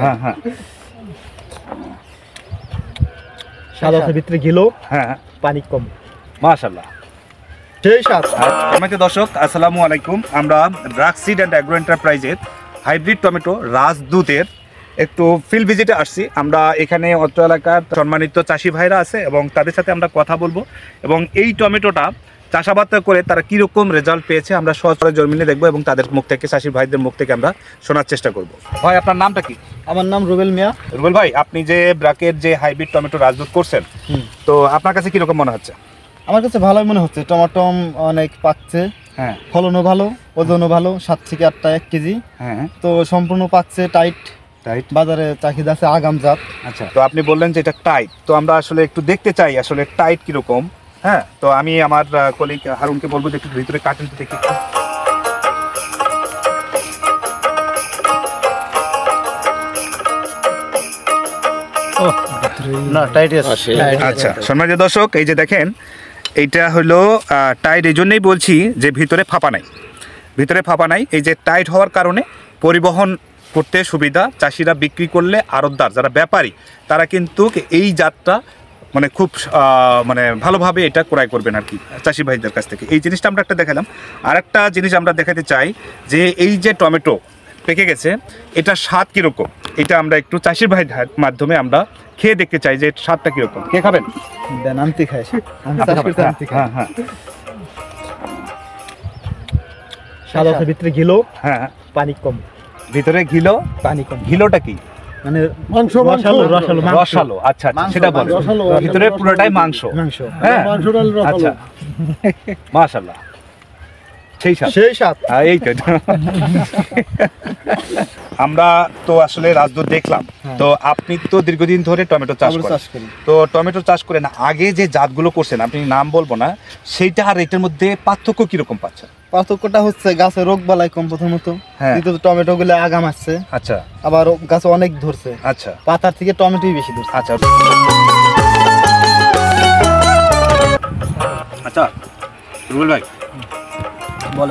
হ্যাঁ হ্যাঁ স্বাদ আছে ভিতরে গিলো, হ্যাঁ পানি কম, মাশাআল্লাহ সেই স্বাদ। আমাকে দর্শক আসসালামু আলাইকুম। আমরা ড্রাগ সিড অ্যান্ড অ্যাগ্রো এন্টারপ্রাইজের হাইব্রিড টমেটো রাজদূতের একটু ফিল্ড ভিজিটে আসছি। আমরা এখানে অত্র এলাকার সম্মানিত চাষি ভাইরা আছে এবং তাদের সাথে আমরা কথা বলবো এবং এই টমেটোটা চাষাবাদ করে তারা কীরকম রেজাল্ট পেয়েছে আমরা সহজে জমিনে দেখবো এবং তাদের মুখ থেকে চাষি ভাইদের মুখ থেকে আমরা শোনার চেষ্টা করব। ভাই আপনার নামটা কি? আমার নাম রুবেল মিয়া। রুবেল ভাই, আপনি যে ব্রাকের যে হাইব্রিড টমেটো রাজদূত করছেন, তো আপনার কাছে কীরকম মনে হচ্ছে? আমার কাছে ভালোই মনে হচ্ছে, টমেটো অনেক পাকছে, হ্যাঁ ফলনও ভালো, ওজনও ভালো, 7 থেকে 8 টাকা 1 কেজি। হ্যাঁ তো সম্পূর্ণ পাকছে, টাইট রাইট। বাজারে চাহিদা আছে, আগাম জাত। আচ্ছা, তো আপনি বললেন যে এটা টাইট, তো আমরা আসলে একটু দেখতে চাই আসলে টাইট কিরকম। হ্যাঁ, তো আমি আমার কলিগ হারুনকে বলবো যে একটু ভিতরে কাটেন তো দেখি। না, টাইট আছে। আচ্ছা সম্মানিত দর্শক, এই যে দেখেন এইটা হলো টাইট, এই জন্যই বলছি যে ভিতরে ফাঁপা নাই, ভিতরে ফাঁপা নাই। এই যে টাইট হওয়ার কারণে পরিবহন করতে সুবিধা, চাষিরা বিক্রি করলে আড়তদার যারা ব্যাপারী তারা কিন্তু এই জাতটা মানে খুব মানে ভালোভাবে এটা ক্রয় করবেন আর কি চাষি ভাইদের কাছ থেকে। এই জিনিসটা আমরা একটা দেখালাম। আর একটা জিনিস আমরা দেখাতে চাই যে এই যে টমেটো পেকে গেছে, এটা স্বাদ কীরকম, এটা আমরা একটু চাষির ভাইদের মাধ্যমে আমরা খেয়ে দেখতে চাই যে স্বাদটা কীরকম। কে খাবেন? আনতে খাই, হ্যাঁ হ্যাঁ, স্বাদ আছে ভিতরে গিলো, হ্যাঁ পানি কম, ভিতরে ঘিলো, পানি কম। ঘিলোটা কি? মানে মাংস, রসালো, রসালো। আচ্ছা আচ্ছা, সেটা বলো। ভিতরে পুরোটাই মাংস, মাংস, হ্যাঁ আচ্ছা, মাশাআল্লাহ, সেই স্বাদ, সেই স্বাদ। এই তো আমরা তো আসলে রাজদূত দেখলাম। তো আপনি তো দীর্ঘদিন ধরে টমেটো চাষ করেন, তো টমেটো চাষ করেন আগে যে জাতগুলো করছেন, আপনি নাম বলবো না, সেইটা আর এটার মধ্যে পার্থক্য কিরকম পাচ্ছেন? পার্থক্যটা হচ্ছে গাছে রোগ বালাই কম প্রথমত, দ্বিতীয়ত টমেটো গুলো আগাম আসছে, আচ্ছা, আবার গাছে অনেক ধরছে, আচ্ছা, পাতার থেকে টমেটোই বেশি ধরছে। আচ্ছা আচ্ছা রুবেল ভাই,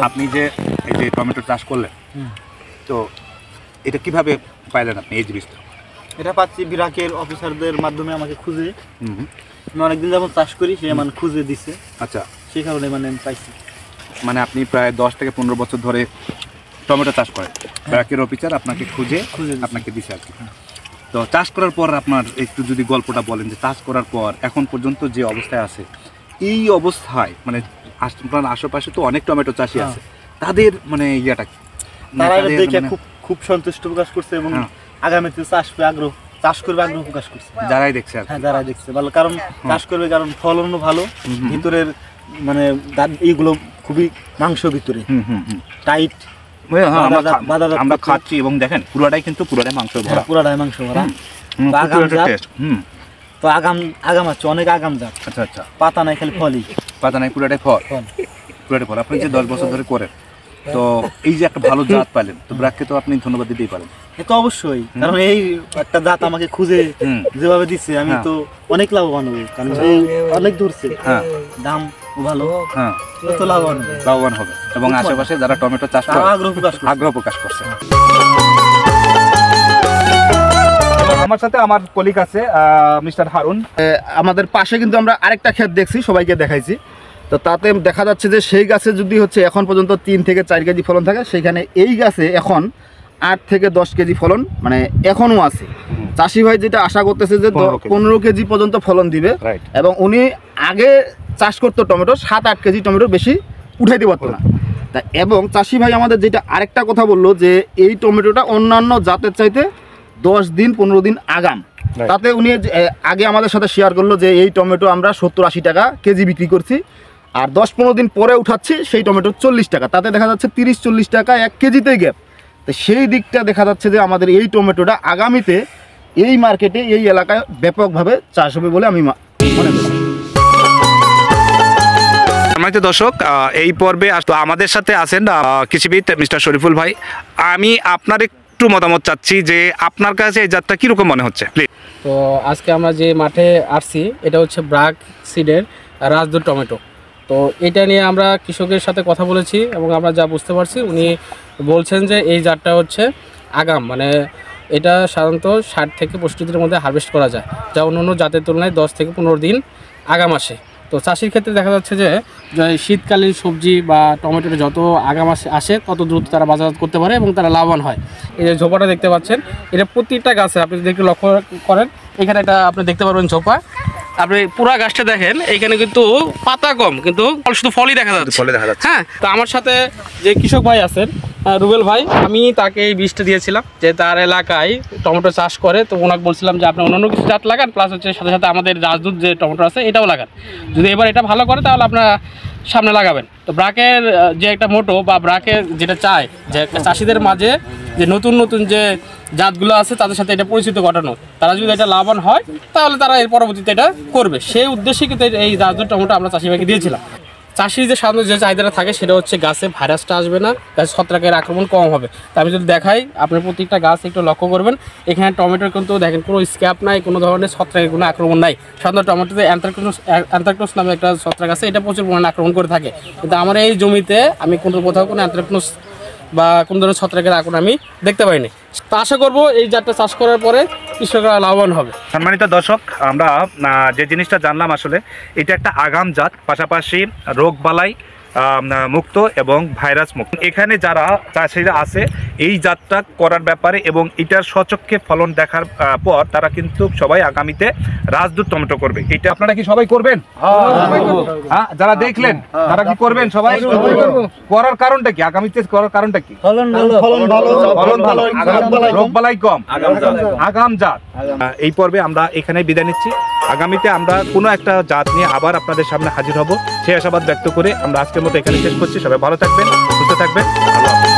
আপনি যে এই যে টমেটো চাষ করলেন, তো এটা কিভাবে পাইলেন আপনি এই জিনিসটা? এটা পাচ্ছি বিরাকের অফিসারদের মাধ্যমে, আমাকে খুঁজে, আমি অনেকদিন যেমন চাষ করি, সে মানে খুঁজে দিছে। আচ্ছা, সেই কারণে মানে আমি পাইছি। মানে আপনি প্রায় 10 থেকে 15 বছর ধরে টমেটো চাষ করেন, বিরাকের অফিসার আপনাকে খুঁজে আপনাকে দিছে আর কি। তো চাষ করার পর আপনার একটু যদি গল্পটা বলেন যে চাষ করার পর এখন পর্যন্ত যে অবস্থায় আছে, এই অবস্থায় মানে আপনার আশেপাশে তো অনেক টমেটো চাষি আছে, তাদের মানে ইয়েটা কি? তারা দেখে খুব সন্তুষ্ট প্রকাশ করছে এবং আগামীতে চাষ করবে আগ্রহ প্রকাশ করছে। যারাই দেখছে, হ্যাঁ যারাই দেখছে ভালো, কারণ চাষ করবে, কারণ ফলনও ভালো, ভিতরের মানে এইগুলো খুবই মাংস, ভিতরে টাইট, আমরা খাচ্ছি এবং দেখেন পুরোটাই কিন্তু পুরোটাই মাংস ভরা, পুরোটাই মাংস ভরা। তো আগাম আছে, অনেক আগাম জাত। আচ্ছা আচ্ছা, পাতা নাই, খালি ফলই, পাতা নাই, পুরোটাই ফল, পুরোটাই ফল। আপনি যে 10 বছর ধরে করেন, তো এই যে একটা ভালো জাত পাইলেন, তো ব্রাককে তো আপনি ধন্যবাদ দিতেই পারেন। এ তো অবশ্যই, কারণ এই একটা জাত আমাকে খুঁজে যেভাবে দিচ্ছে, আমি তো অনেক লাভবান হবো, কারণ অনেক ধরছে, দাম ভালো, তো লাভবান হবে এবং আশেপাশে যারা টমেটো চাষ করে আগ্রহ প্রকাশ করছে। আমার সাথে আমার কলিগ আছে মিস্টার হারুন। আমাদের পাশে কিন্তু আমরা আরেকটা ক্ষেত দেখছি, সবাইকে দেখাইছি। তো তাতে দেখা যাচ্ছে যে সেই গাছে যদি হচ্ছে এখন পর্যন্ত 3 থেকে 4 কেজি ফলন থাকে, সেইখানে এই গাছে এখন 8 থেকে 10 কেজি ফলন মানে এখনও আছে। চাষি ভাই যেটা আশা করতেছে যে 15 কেজি পর্যন্ত ফলন দিবে, এবং উনি আগে চাষ করতো টমেটো 7-8 কেজি টমেটো বেশি উঠাইতে পারতো না। তা এবং চাষি ভাই আমাদের যেটা আরেকটা কথা বললো যে এই টমেটোটা অন্যান্য জাতের চাইতে 10 দিন 15 দিন আগাম। তাতে উনি আগে আমাদের সাথে শেয়ার করলো যে এই টমেটো আমরা 70-80 টাকা কেজি বিক্রি করছি, আর 10-15 দিন পরে উঠাচ্ছি সেই টমেটো 40 টাকা। তাতে দেখা যাচ্ছে 30-40 টাকা 1 কেজিতেই গ্যাপ। তো সেই দিকটা দেখা যাচ্ছে যে আমাদের এই টমেটোটা আগামীতে এই মার্কেটে এই এলাকায় ব্যাপকভাবে চাষ হবে বলে আমি মনে করি। সম্মানিত দর্শক, এই পর্বে আমাদের সাথে আছেন কৃষিবিদ মিস্টার শরীফুল ভাই। আমি আপনার একটু মতামত চাচ্ছি যে আপনার কাছে এই জাতটা কীরকম মনে হচ্ছে প্লিজ। তো আজকে আমরা যে মাঠে আসছি, এটা হচ্ছে ব্রাক সিডের রাজদূত টমেটো। তো এটা নিয়ে আমরা কৃষকের সাথে কথা বলেছি এবং আমরা যা বুঝতে পারছি, উনি বলছেন যে এই জাতটা হচ্ছে আগাম, মানে এটা সাধারণত 60 থেকে 65 দিনের মধ্যে হারভেস্ট করা যায়, যা অন্য জাতের তুলনায় 10 থেকে 15 দিন আগাম আসে। তো চাষির ক্ষেত্রে দেখা যাচ্ছে যে শীতকালীন সবজি বা টমেটোর যত আগাম আসে তত দ্রুত তারা বাজারজাত করতে পারে এবং তারা লাভবান হয়। এই যে ঝোপাটা দেখতে পাচ্ছেন, এটা প্রতিটা গাছে আপনি যদি একটু লক্ষ্য করেন, এখানে একটা আপনি দেখতে পারবেন ঝোপা, আপনি পুরো গাছটা দেখেন, এখানে কিন্তু পাতা কম কিন্তু শুধু ফলই দেখা যাচ্ছে। হ্যাঁ, তো আমার সাথে যে কৃষক ভাই আছেন রুবেল ভাই, আমি তাকে এই বীজটা দিয়েছিলাম যে তার এলাকায় টমেটো চাষ করে। তো ওনাকে বলছিলাম যে আপনি অন্যান্য কিছু জাত লাগান, প্লাস হচ্ছে সাথে সাথে আমাদের রাজদূত যে টমেটো আছে এটাও লাগান, যদি এবার এটা ভালো করে তাহলে আপনারা সামনে লাগাবেন। তো ব্রাকের যে একটা মোটো বা ব্রাকের যেটা চায় যে চাষিদের মাঝে যে নতুন নতুন যে জাতগুলো আছে তাদের সাথে এটা পরিচিত ঘটানো, তারা যদি এটা লাভবান হয় তাহলে তারা এর পরবর্তীতে এটা করবে, সেই উদ্দেশ্যে কিন্তু এই রাজদূত টমেটো আমরা চাষি ভাইকে দিয়েছিলাম। চাষির যে সাধারণত যে চাহিদাটা থাকে সেটা হচ্ছে গাছে ভাইরাসটা আসবে না, গাছে ছত্রাকের আক্রমণ কম হবে। তা আমি যদি দেখাই, আপনি প্রত্যেকটা গাছ একটু লক্ষ্য করবেন, এখানে টমেটোর কিন্তু দেখেন কোনো স্ক্যাপ নাই, কোনো ধরনের ছত্রাকের কোনো আক্রমণ নাই। সাধারণত টমেটোতে অ্যান্থ্রাকনোস নামে একটা ছত্রাক আছে, এটা প্রচুর পরিমাণে আক্রমণ করে থাকে, কিন্তু আমার এই জমিতে আমি কোথাও কোনো অ্যান্থ্রাকনোস বা কোনো ধরনের ছত্রাকের আক্রমণ আমি দেখতে পাইনি। তো আশা করবো এই জাতটা চাষ করার পরে কৃষকরা লাভবান হবে। সম্মানিত দর্শক, আমরা যে জিনিসটা জানলাম আসলে এটা একটা আগাম জাত, পাশাপাশি রোগবালাই মুক্ত এবং ভাইরাস মুক্ত। এখানে যারা চাষিরা আছে এই জাতটা করার ব্যাপারে এবং এটার সচক্ষে ফলন দেখার পর তারা কিন্তু সবাই আগামীতে রাজদূত টমেটো করবে। এটা আপনারা কি সবাই করবেন? হ্যাঁ, যারা দেখলেন তারা কি করবেন? সবাই করার কারণটা কি? আগামীতে করার কারণটা কি? ফলন ভালো, রোগবালাই কম, আগাম জাত। এই পর্বে আমরা এখানে বিদায় নিচ্ছি। আগামীতে আমরা কোনো একটা জাত নিয়ে আবার আপনাদের সামনে হাজির হব, সেই আশাবাদ ব্যক্ত করে আমরা আজকের মতো এখানে শেষ করছি। সবাই ভালো থাকবেন, সুস্থ থাকবেন। আল্লাহ হাফেজ।